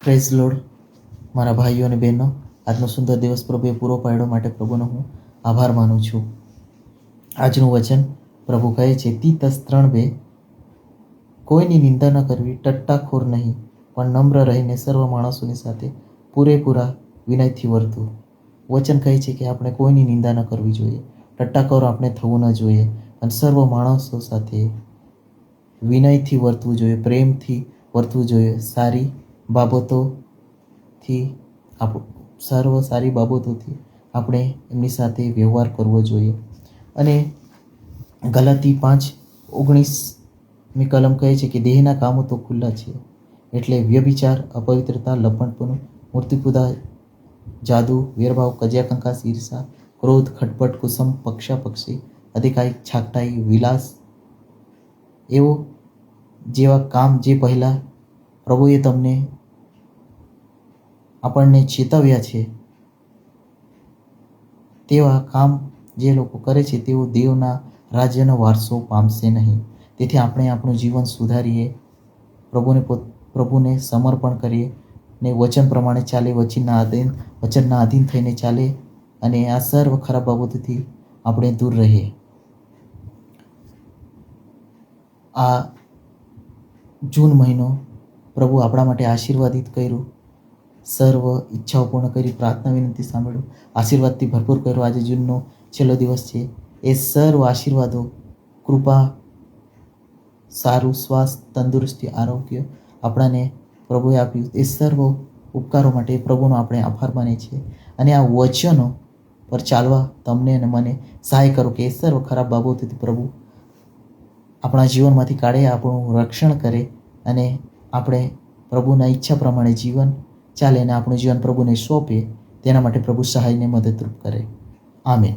Praise lord મારા ભાઈઓ અને બહેનો, આજનો સુંદર દિવસ પ્રભુએ પૂરો પાડ્યો માટે પ્રભુનો હું આભાર માનું છું. આજનું વચન પ્રભુ કહે છે, તીતસ 3:2, કોઈની નિંદા ન કરવી, ટટ્ટાખોર નહીં, પણ નમ્ર રહીને સર્વ માણસોની સાથે પૂરેપૂરા વિનયથી વર્તવું. વચન કહે છે કે આપણે કોઈની નિંદા ન કરવી જોઈએ, ટટ્ટાખોર આપણે થવું ન જોઈએ, અને સર્વ માણસો સાથે વિનયથી વર્તવું જોઈએ, પ્રેમથી વર્તવું જોઈએ, સારી બાબતોથી આપણે એમની સાથે વ્યવહાર કરવો જોઈએ. અને ગલાતી 5:19 કલમ કહે છે કે દેહના કામો તો ખુલ્લા છે, એટલે વ્યભિચાર, અપવિત્રતા, લપણપણું, મૂર્તિપૂજા, જાદુ, વેરભાવ, કજિયા, કંકાસ, ઈર્ષા, ક્રોધ, ખટપટ, કુસમ, પક્ષાપક્ષી, અધિકારી, છાકટાઈ, વિલાસ, એવો જેવા કામ જે પહેલાં પ્રભુએ આપણને ચેતવ્યા છે, તેવા કામ જે લોકો કરે છે તેઓ દેવના રાજ્યનો વારસો પામશે નહીં. તેથી આપણે આપણું જીવન સુધારીએ, પ્રભુને સમર્પણ કરીએ ને વચન પ્રમાણે ચાલે, વચનના આધીન થઈને ચાલે, અને આ સર્વ ખરાબ બાબતોથી આપણે દૂર રહીએ. આ જૂન મહિનો પ્રભુ આપણા માટે આશીર્વાદિત કર્યું, સર્વ ઈચ્છાઓ પૂર્ણ કરી, પ્રાર્થના વિનંતી સાંભળ્યું, આશીર્વાદથી ભરપૂર કર્યો. આજે જૂનનો છેલ્લો દિવસ છે. એ સર્વ આશીર્વાદો, કૃપા, સારું સ્વાસ્થ્ય, તંદુરસ્તી, આરોગ્ય આપણાને પ્રભુએ આપ્યું. એ સર્વ ઉપકારો માટે પ્રભુનો આપણે આભાર માનીએ છીએ. અને આ વચનો પર ચાલવા તમને અને મને સહાય કરો કે એ સર્વ ખરાબ બાબતોથી પ્રભુ આપણા જીવનમાંથી કાઢે, આપણું રક્ષણ કરે, અને આપણે પ્રભુના ઈચ્છા પ્રમાણે જીવન ચાલે અને આપણું જીવન પ્રભુને સોંપે. તેના માટે પ્રભુ સહાયને મદદરૂપ કરે. આમીન.